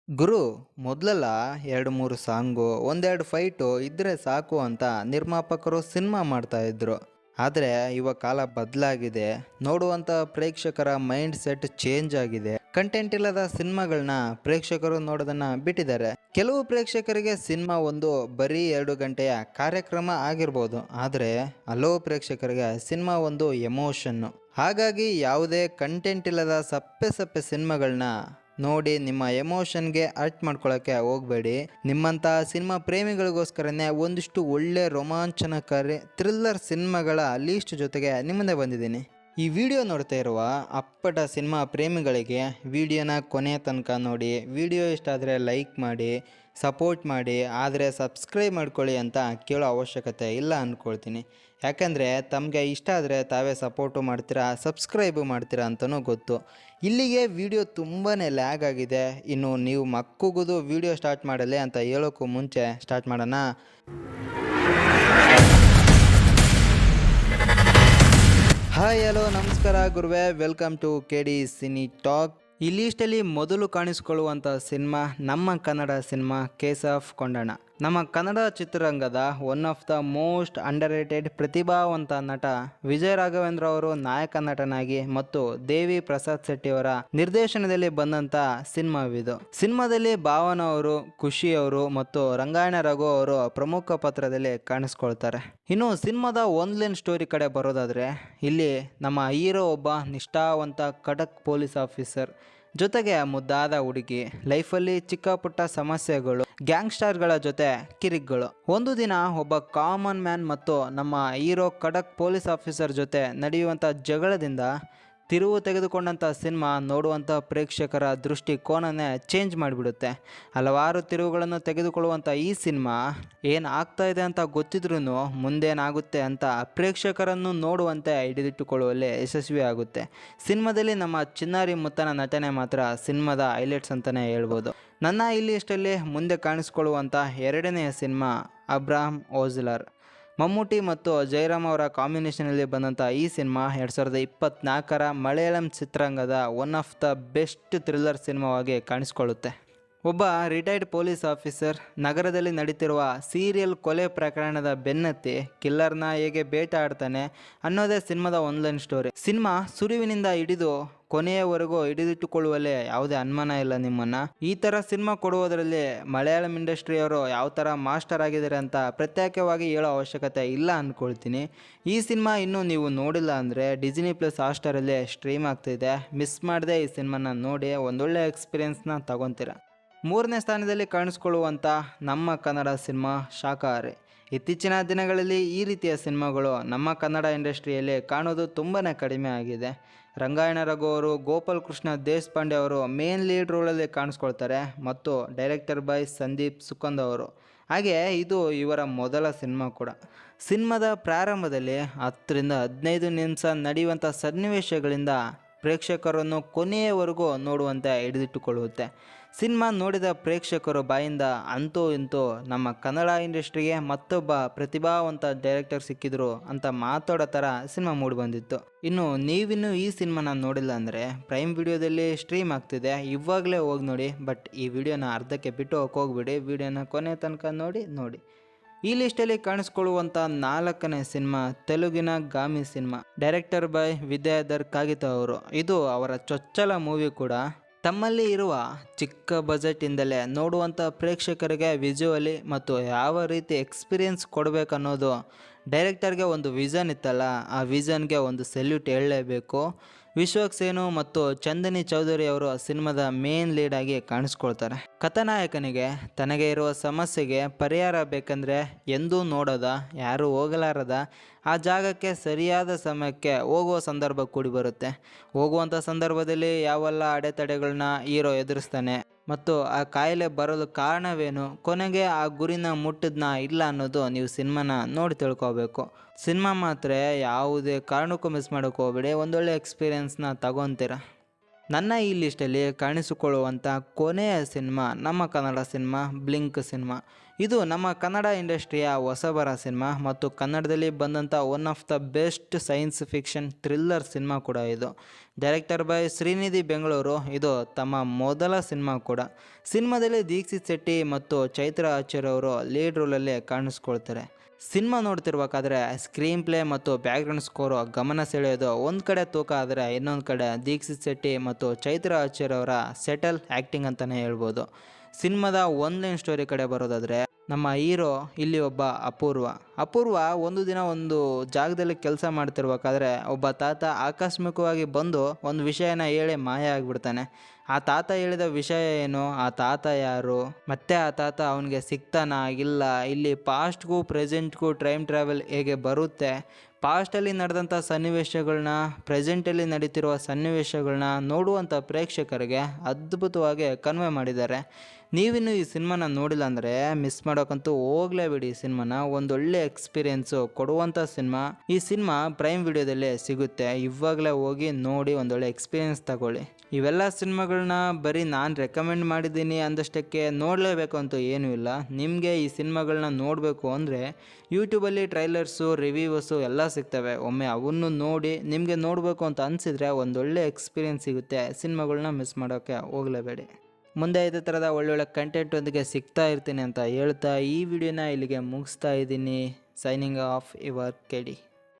ಗುರು ಮೊದಲೆಲ್ಲ 2-3 ಸಾಂಗು, ಒಂದೆರಡು ಫೈಟು ಇದ್ರೆ ಸಾಕು ಅಂತ ನಿರ್ಮಾಪಕರು ಸಿನಿಮಾ ಮಾಡ್ತಾ ಇದ್ರು. ಆದರೆ ಇವಾಗ ಕಾಲ ಬದಲಾಗಿದೆ. ನೋಡುವಂಥ ಪ್ರೇಕ್ಷಕರ ಮೈಂಡ್ ಸೆಟ್ ಚೇಂಜ್ ಆಗಿದೆ. ಕಂಟೆಂಟ್ ಇಲ್ಲದ ಸಿನಿಮಾಗಳನ್ನ ಪ್ರೇಕ್ಷಕರು ನೋಡೋದನ್ನ ಬಿಟ್ಟಿದ್ದಾರೆ. ಕೆಲವು ಪ್ರೇಕ್ಷಕರಿಗೆ ಸಿನಿಮಾ ಒಂದು ಬರೀ 2 ಗಂಟೆಯ ಕಾರ್ಯಕ್ರಮ ಆಗಿರ್ಬೋದು, ಆದರೆ ಹಲವು ಪ್ರೇಕ್ಷಕರಿಗೆ ಸಿನಿಮಾ ಒಂದು ಎಮೋಷನ್ನು. ಹಾಗಾಗಿ ಯಾವುದೇ ಕಂಟೆಂಟ್ ಇಲ್ಲದ ಸಪ್ಪೆ ಸಪ್ಪೆ ಸಿನಿಮಾಗಳನ್ನ ನೋಡಿ ನಿಮ್ಮ ಎಮೋಷನ್ಗೆ ಅರ್ಟ್ ಮಾಡ್ಕೊಳ್ಳೋಕ್ಕೆ ಹೋಗಬೇಡಿ. ನಿಮ್ಮಂಥ ಸಿನಿಮಾ ಪ್ರೇಮಿಗಳಿಗೋಸ್ಕರನೇ ಒಂದಿಷ್ಟು ಒಳ್ಳೆ ರೋಮಾಂಚನಕಾರಿ ಥ್ರಿಲ್ಲರ್ ಸಿನಿಮಾಗಳ ಲೀಸ್ಟ್ ಜೊತೆಗೆ ನಿಮ್ಮ ಮುಂದೆ ಬಂದಿದ್ದೀನಿ. ಈ ವಿಡಿಯೋ ನೋಡ್ತಾ ಇರುವ ಅಪ್ಪಟ ಸಿನಿಮಾ ಪ್ರೇಮಿಗಳಿಗೆ ವಿಡಿಯೋನ ಕೊನೆಯ ತನಕ ನೋಡಿ. ವಿಡಿಯೋ ಇಷ್ಟ ಆದರೆ ಲೈಕ್ ಮಾಡಿ, ಸಪೋರ್ಟ್ ಮಾಡಿ, ಆದರೆ ಸಬ್ಸ್ಕ್ರೈಬ್ ಮಾಡ್ಕೊಳ್ಳಿ ಅಂತ ಕೇಳೋ ಅವಶ್ಯಕತೆ ಇಲ್ಲ ಅಂದ್ಕೊಳ್ತೀನಿ. ಯಾಕಂದರೆ ತಮಗೆ ಇಷ್ಟ ಆದರೆ ತಾವೇ ಸಪೋರ್ಟು ಮಾಡ್ತೀರಾ, ಸಬ್ಸ್ಕ್ರೈಬು ಮಾಡ್ತೀರಾ ಅಂತಲೂ ಗೊತ್ತು. ಇಲ್ಲಿಗೆ ವಿಡಿಯೋ ತುಂಬಾ ಲ್ಯಾಗ್ ಆಗಿದೆ. ಇನ್ನು ನೀವು ಮಕ್ಕುಗುದು ವಿಡಿಯೋ ಸ್ಟಾರ್ಟ್ ಮಾಡಲಿ ಅಂತ ಹೇಳೋಕ್ಕೂ ಮುಂಚೆ ಸ್ಟಾರ್ಟ್ ಮಾಡೋಣ. ಹಾಯ್ ಹಲೋ ನಮಸ್ಕಾರ ಗುರುವೆ, welcome to KD cine talk. ಈ ಲೀಸ್ಟಲ್ಲಿ ಮೊದಲು ಕಾಣಿಸಿಕೊಳ್ಳುವಂಥ ಸಿನಿಮಾ ನಮ್ಮ Kannada cinema case of Kondanna. ನಮ್ಮ ಕನ್ನಡ ಚಿತ್ರರಂಗದ one of the most underrated ಪ್ರತಿಭಾವಂತ ನಟ ವಿಜಯ ರಾಘವೇಂದ್ರ ಅವರು ನಾಯಕ ನಟನಾಗಿ ಮತ್ತು ದೇವಿ ಪ್ರಸಾದ್ ಶೆಟ್ಟಿ ಅವರ ನಿರ್ದೇಶನದಲ್ಲಿ ಬಂದಂತ ಸಿನಿಮಾವಿದು. ಸಿನಿಮಾದಲ್ಲಿ ಭಾವನ ಅವರು, ಖುಷಿ ಅವರು ಮತ್ತು ರಂಗಾಯಣ ರಘು ಅವರು ಪ್ರಮುಖ ಪಾತ್ರದಲ್ಲಿ ಕಾಣಿಸ್ಕೊಳ್ತಾರೆ. ಇನ್ನು ಸಿನಿಮಾದ ಲೈನ್ ಸ್ಟೋರಿ ಕಡೆ ಬರೋದಾದ್ರೆ, ಇಲ್ಲಿ ನಮ್ಮ ಹೀರೋ ಒಬ್ಬ ನಿಷ್ಠಾವಂತ ಖಡಕ್ ಪೊಲೀಸ್ ಆಫೀಸರ್, ಜೊತೆಗೆ ಮುದ್ದಾದ ಹುಡುಗಿ, ಲೈಫಲ್ಲಿ ಚಿಕ್ಕ ಪುಟ್ಟ ಸಮಸ್ಯೆಗಳು, ಗ್ಯಾಂಗ್ಸ್ಟರ್ಗಳ ಜೊತೆ ಕಿರಿಕ್ಗಳು. ಒಂದು ದಿನ ಒಬ್ಬ ಕಾಮನ್ ಮ್ಯಾನ್ ಮತ್ತು ನಮ್ಮ ಹೀರೋ ಖಡಕ್ ಪೊಲೀಸ್ ಆಫೀಸರ್ ಜೊತೆ ನಡೆಯುವಂಥ ಜಗಳದಿಂದ ತಿರುವು ತೆಗೆದುಕೊಂಡಂಥ ಸಿನಿಮಾ ನೋಡುವಂಥ ಪ್ರೇಕ್ಷಕರ ದೃಷ್ಟಿಕೋನನೇ ಚೇಂಜ್ ಮಾಡಿಬಿಡುತ್ತೆ. ಹಲವಾರು ತಿರುವುಗಳನ್ನು ತೆಗೆದುಕೊಳ್ಳುವಂಥ ಈ ಸಿನಿಮಾ ಏನು ಆಗ್ತಾ ಇದೆ ಅಂತ ಗೊತ್ತಿದ್ರೂ ಮುಂದೇನಾಗುತ್ತೆ ಅಂತ ಪ್ರೇಕ್ಷಕರನ್ನು ನೋಡುವಂತೆ ಹಿಡಿದಿಟ್ಟುಕೊಳ್ಳುವಲ್ಲಿ ಯಶಸ್ವಿ ಆಗುತ್ತೆ. ಸಿನಿಮಾದಲ್ಲಿ ನಮ್ಮ ಚಿನ್ನಾರಿ ಮುತ್ತನ ನಟನೆ ಮಾತ್ರ ಸಿನಿಮಾದ ಹೈಲೈಟ್ಸ್ ಅಂತಲೇ ಹೇಳ್ಬೋದು. ನನ್ನ ಈ ಲಿಸ್ಟಲ್ಲಿ ಮುಂದೆ ಕಾಣಿಸ್ಕೊಳ್ಳುವಂಥ ಎರಡನೆಯ ಸಿನಿಮಾ ಅಬ್ರಾಹಂ ಓಜ್ಲರ್. ಮಮ್ಮೂಟಿ ಮತ್ತು ಜಯರಾಮ್ ಅವರ ಕಾಂಬಿನೇಷನಲ್ಲಿ ಬಂದಂಥ ಈ ಸಿನಿಮಾ 2024ರ ಮಲಯಾಳಂ ಚಿತ್ರರಂಗದ one of the best thriller ಸಿನಿಮಾವಾಗಿ ಕಾಣಿಸ್ಕೊಳ್ಳುತ್ತೆ. ಒಬ್ಬ ರಿಟೈರ್ಡ್ ಪೊಲೀಸ್ ಆಫೀಸರ್ ನಗರದಲ್ಲಿ ನಡೀತಿರುವ ಸೀರಿಯಲ್ ಕೊಲೆ ಪ್ರಕರಣದ ಬೆನ್ನತ್ತಿ ಕಿಲ್ಲರ್ನ ಹೇಗೆ ಬೇಟೆಯಾಡ್ತಾನೆ ಅನ್ನೋದೇ ಸಿನಿಮಾದ ಲೈನ್ ಸ್ಟೋರಿ. ಸಿನಿಮಾ ಸುರುವಿನಿಂದ ಹಿಡಿದು ಕೊನೆಯವರೆಗೂ ಹಿಡಿದಿಟ್ಟುಕೊಳ್ಳುವಲ್ಲಿ ಯಾವುದೇ ಅನುಮಾನ ಇಲ್ಲ ನಿಮ್ಮನ್ನು. ಈ ಥರ ಸಿನಿಮಾ ಕೊಡುವುದರಲ್ಲಿ ಮಲಯಾಳಂ ಇಂಡಸ್ಟ್ರಿಯವರು ಯಾವ ಥರ ಮಾಸ್ಟರ್ ಆಗಿದ್ದಾರೆ ಅಂತ ಪ್ರತ್ಯೇಕವಾಗಿ ಹೇಳೋ ಅವಶ್ಯಕತೆ ಇಲ್ಲ ಅಂದ್ಕೊಳ್ತೀನಿ. ಈ ಸಿನಿಮಾ ಇನ್ನೂ ನೀವು ನೋಡಿಲ್ಲ ಅಂದರೆ ಡಿಸ್ನಿ ಪ್ಲಸ್ ಹಾಟ್‌ಸ್ಟಾರಲ್ಲಿ ಸ್ಟ್ರೀಮ್ ಆಗ್ತಿದೆ. ಮಿಸ್ ಮಾಡದೆ ಈ ಸಿನಿಮಾನ ನೋಡಿ ಒಂದೊಳ್ಳೆ ಎಕ್ಸ್ಪೀರಿಯನ್ಸ್ನ ತಗೊತೀರ. ಮೂರನೇ ಸ್ಥಾನದಲ್ಲಿ ಕಾಣಿಸ್ಕೊಳ್ಳುವಂಥ ನಮ್ಮ ಕನ್ನಡ ಸಿನಿಮಾ ಶಾಕಾಹಾರಿ. ಇತ್ತೀಚಿನ ದಿನಗಳಲ್ಲಿ ಈ ರೀತಿಯ ಸಿನಿಮಾಗಳು ನಮ್ಮ ಕನ್ನಡ ಇಂಡಸ್ಟ್ರಿಯಲ್ಲಿ ಕಾಣೋದು ತುಂಬಾ ಕಡಿಮೆ ಆಗಿದೆ. ರಂಗಾಯಣ ರಘು ಅವರು, ಗೋಪಾಲ್ ಕೃಷ್ಣ ದೇಶಪಾಂಡೆ ಅವರು ಮೇನ್ ಲೀಡ್ ರೋಲಲ್ಲಿ ಕಾಣಿಸ್ಕೊಳ್ತಾರೆ ಮತ್ತು ಡೈರೆಕ್ಟರ್ ಬೈ ಸಂದೀಪ್ ಸುಕಂದ್ ಅವರು. ಹಾಗೆ ಇದು ಇವರ ಮೊದಲ ಸಿನಿಮಾ ಕೂಡ. ಸಿನಿಮಾದ ಪ್ರಾರಂಭದಲ್ಲಿ 10ರಿಂದ 15 ನಿಮಿಷ ನಡೆಯುವಂಥ ಸನ್ನಿವೇಶಗಳಿಂದ ಪ್ರೇಕ್ಷಕರನ್ನು ಕೊನೆಯವರೆಗೂ ನೋಡುವಂತೆ ಹಿಡಿದಿಟ್ಟುಕೊಳ್ಳುತ್ತೆ. ಸಿನಿಮಾ ನೋಡಿದ ಪ್ರೇಕ್ಷಕರು ಬಾಯಿಂದ ಅಂತೂ ಇಂತೂ ನಮ್ಮ ಕನ್ನಡ ಇಂಡಸ್ಟ್ರಿಗೆ ಮತ್ತೊಬ್ಬ ಪ್ರತಿಭಾವಂತ ಡೈರೆಕ್ಟರ್ ಸಿಕ್ಕಿದ್ರು ಅಂತ ಮಾತಾಡೋ ಥರ ಸಿನಿಮಾ ಮೂಡಿಬಂದಿತ್ತು. ನೀವಿನ್ನೂ ಈ ಸಿನಿಮಾನ ನೋಡಿಲ್ಲ ಅಂದರೆ ಪ್ರೈಮ್ ವಿಡಿಯೋದಲ್ಲಿ ಸ್ಟ್ರೀಮ್ ಆಗ್ತಿದೆ, ಇವಾಗಲೇ ಹೋಗಿ ನೋಡಿ. ಬಟ್ ಈ ವಿಡಿಯೋನ ಅರ್ಧಕ್ಕೆ ಬಿಟ್ಟು ಹೋಗ್ಬಿಡಿ, ವಿಡಿಯೋನ ಕೊನೆ ತನಕ ನೋಡಿ. ಈ ಲಿಸ್ಟಲ್ಲಿ ಕಾಣಿಸ್ಕೊಳ್ಳುವಂಥ 4ನೇ ಸಿನಿಮಾ ತೆಲುಗಿನ Gaami cinema. Director by Vidyadhar Kagita ಅವರು. ಇದು ಅವರ ಚೊಚ್ಚಲ ಮೂವಿ ಕೂಡ. ತಮ್ಮಲ್ಲಿ ಇರುವ ಚಿಕ್ಕ ಬಜೆಟಿಂದಲೇ ನೋಡುವಂಥ ಪ್ರೇಕ್ಷಕರಿಗೆ ವಿಜುವಲಿ ಮತ್ತು ಯಾವ ರೀತಿ ಎಕ್ಸ್ಪೀರಿಯನ್ಸ್ ಕೊಡಬೇಕನ್ನೋದು ಡೈರೆಕ್ಟರ್ಗೆ ಒಂದು ವಿಷನ್ ಇತ್ತಲ್ಲ, ಆ ವಿಷನ್ಗೆ ಒಂದು ಸೆಲ್ಯೂಟ್ ಹೇಳಲೇಬೇಕು. ವಿಶ್ವಕ್ ಸೇನು ಮತ್ತು ಚಂದನಿ ಚೌಧರಿ ಅವರು ಸಿನಿಮಾದ ಮೇನ್ ಲೀಡ್ ಆಗಿ ಕಾಣಿಸ್ಕೊಳ್ತಾರೆ. ಕಥಾನಾಯಕನಿಗೆ ತನಗೆ ಇರುವ ಸಮಸ್ಯೆಗೆ ಪರಿಹಾರ ಬೇಕಂದರೆ ಎಂದೂ ನೋಡೋದ, ಯಾರೂ ಹೋಗಲಾರದ ಆ ಜಾಗಕ್ಕೆ ಸರಿಯಾದ ಸಮಯಕ್ಕೆ ಹೋಗುವ ಸಂದರ್ಭ ಕೂಡಿ ಬರುತ್ತೆ. ಹೋಗುವಂಥ ಸಂದರ್ಭದಲ್ಲಿ ಯಾವೆಲ್ಲ ಅಡೆತಡೆಗಳನ್ನ ಹೀರೋ ಎದುರಿಸ್ತಾನೆ ಮತ್ತು ಆ ಕಾಯಿಲೆ ಬರಲು ಕಾರಣವೇನು, ಕೊನೆಗೆ ಆ ಗುರಿನ ಮುಟ್ಟಿದ್ನಾ ಇಲ್ಲ ಅನ್ನೋದು ನೀವು ಸಿನಿಮಾನ ನೋಡಿ ತಿಳ್ಕೊಬೇಕು. ಸಿನಿಮಾ ಮಾತ್ರ ಯಾವುದೇ ಕಾರಣಕ್ಕೂ ಮಿಸ್ ಮಾಡೋಕೆ ಹೋಗ್ಬೇಡಿ, ಒಂದೊಳ್ಳೆ ಎಕ್ಸ್ಪೀರಿಯನ್ಸ್ನ ತಗೊತೀರ. ನನ್ನ ಈ ಲಿಸ್ಟಲ್ಲಿ ಕಾಣಿಸಿಕೊಳ್ಳುವಂಥ ಕೊನೆಯ ಸಿನಿಮಾ ನಮ್ಮ ಕನ್ನಡ ಸಿನಿಮಾ ಬ್ಲಿಂಕ್ ಸಿನಿಮಾ. ಇದು ನಮ್ಮ ಕನ್ನಡ ಇಂಡಸ್ಟ್ರಿಯ ಹೊಸಬರ ಸಿನಿಮಾ ಮತ್ತು ಕನ್ನಡದಲ್ಲಿ ಬಂದಂಥ one of the best science fiction thriller cinema ಕೂಡ ಇದು. Director by Srinidhi Bengaluru. ಇದು ತಮ್ಮ ಮೊದಲ ಸಿನಿಮಾ ಕೂಡ. ಸಿನಿಮಾದಲ್ಲಿ ದೀಕ್ಷಿತ್ ಶೆಟ್ಟಿ ಮತ್ತು ಚೈತ್ರ ಆಚಾರ್ಯ ಅವರು ಲೀಡ್ ರೋಲಲ್ಲಿ ಕಾಣಿಸ್ಕೊಳ್ತಾರೆ. ಸಿನಿಮಾ ನೋಡ್ತಿರ್ಬೇಕಾದ್ರೆ ಸ್ಕ್ರೀನ್ ಪ್ಲೇ ಮತ್ತು ಬ್ಯಾಕ್ಗ್ರೌಂಡ್ ಸ್ಕೋರು ಗಮನ ಸೆಳೆಯೋದು ಒಂದು ಕಡೆ ತೂಕ ಆದರೆ, ಇನ್ನೊಂದು ಕಡೆ ದೀಕ್ಷಿತ್ ಶೆಟ್ಟಿ ಮತ್ತು ಚೈತ್ರ ಆಚಾರ್ಯ ಅವರ ಸೆಟಲ್ ಆ್ಯಕ್ಟಿಂಗ್ ಅಂತಲೇ ಹೇಳ್ಬೋದು. ಸಿನಿಮಾದ ಒನ್ಲೈನ್ ಸ್ಟೋರಿ ಕಡೆ ಬರೋದಾದರೆ, ನಮ್ಮ ಹೀರೋ ಇಲ್ಲಿ ಒಬ್ಬ ಅಪೂರ್ವ ಒಂದು ದಿನ ಒಂದು ಜಾಗದಲ್ಲಿ ಕೆಲಸ ಮಾಡ್ತಿರ್ಬೇಕಾದ್ರೆ ಒಬ್ಬ ತಾತ ಆಕಸ್ಮಿಕವಾಗಿ ಬಂದು ಒಂದು ವಿಷಯನ ಹೇಳಿ ಮಾಯ ಆಗಿಬಿಡ್ತಾನೆ. ಆ ತಾತ ಹೇಳಿದ ವಿಷಯ ಏನು, ಆ ತಾತ ಯಾರು, ಮತ್ತೆ ಆ ತಾತ ಅವನಿಗೆ ಸಿಗ್ತಾನಾ ಇಲ್ಲ, ಇಲ್ಲಿ ಪಾಸ್ಟ್ಗೂ ಪ್ರೆಸೆಂಟ್ಗೂ ಟೈಮ್ ಟ್ರಾವೆಲ್ ಹೇಗೆ ಬರುತ್ತೆ, ಪಾಸ್ಟಲ್ಲಿ ನಡೆದಂಥ ಸನ್ನಿವೇಶಗಳನ್ನ ಪ್ರೆಸೆಂಟಲ್ಲಿ ನಡೀತಿರುವ ಸನ್ನಿವೇಶಗಳನ್ನ ನೋಡುವಂಥ ಪ್ರೇಕ್ಷಕರಿಗೆ ಅದ್ಭುತವಾಗಿ ಕನ್ವೆ ಮಾಡಿದ್ದಾರೆ. ನೀವಿನ್ನು ಈ ಸಿನಿಮಾನ ನೋಡಿಲ್ಲ ಅಂದರೆ ಮಿಸ್ ಮಾಡೋಕ್ಕಂತೂ ಹೋಗಲೇಬೇಡಿ. ಈ ಸಿನಿಮಾನ ಒಂದೊಳ್ಳೆ ಎಕ್ಸ್ಪೀರಿಯೆನ್ಸು ಕೊಡುವಂಥ ಸಿನಿಮಾ. ಈ ಸಿನಿಮಾ ಪ್ರೈಮ್ ವಿಡಿಯೋದಲ್ಲೇ ಸಿಗುತ್ತೆ. ಇವಾಗಲೇ ಹೋಗಿ ನೋಡಿ ಒಂದೊಳ್ಳೆ ಎಕ್ಸ್ಪೀರಿಯೆನ್ಸ್ ತಗೊಳ್ಳಿ. ಇವೆಲ್ಲ ಸಿನಿಮಾಗಳನ್ನ ಬರೀ ನಾನು ರೆಕಮೆಂಡ್ ಮಾಡಿದ್ದೀನಿ ಅಂದಷ್ಟಕ್ಕೆ ನೋಡಲೇಬೇಕು ಅಂತೂ ಏನೂ ಇಲ್ಲ. ನಿಮಗೆ ಈ ಸಿನಿಮಾಗಳನ್ನ ನೋಡಬೇಕು ಅಂದರೆ ಯೂಟ್ಯೂಬಲ್ಲಿ ಟ್ರೈಲರ್ಸು ರಿವ್ಯೂಸು ಎಲ್ಲ ಸಿಗ್ತವೆ. ಒಮ್ಮೆ ಅವನ್ನು ನೋಡಿ ನಿಮಗೆ ನೋಡಬೇಕು ಅಂತ ಅನಿಸಿದರೆ ಒಂದೊಳ್ಳೆ ಎಕ್ಸ್ಪೀರಿಯೆನ್ಸ್ ಸಿಗುತ್ತೆ. ಸಿನಿಮಾಗಳನ್ನ ಮಿಸ್ ಮಾಡೋಕ್ಕೆ ಹೋಗಲೇಬೇಡಿ. ಮುಂದೆ ಇದೇ ಥರದ ಒಳ್ಳೊಳ್ಳೆ ಕಂಟೆಂಟೊಂದಿಗೆ ಸಿಗ್ತಾ ಇರ್ತೀನಿ ಅಂತ ಹೇಳ್ತಾ ಈ ವಿಡಿಯೋನ ಇಲ್ಲಿಗೆ ಮುಗಿಸ್ತಾ ಇದ್ದೀನಿ. Signing off your ಕೆಡಿ.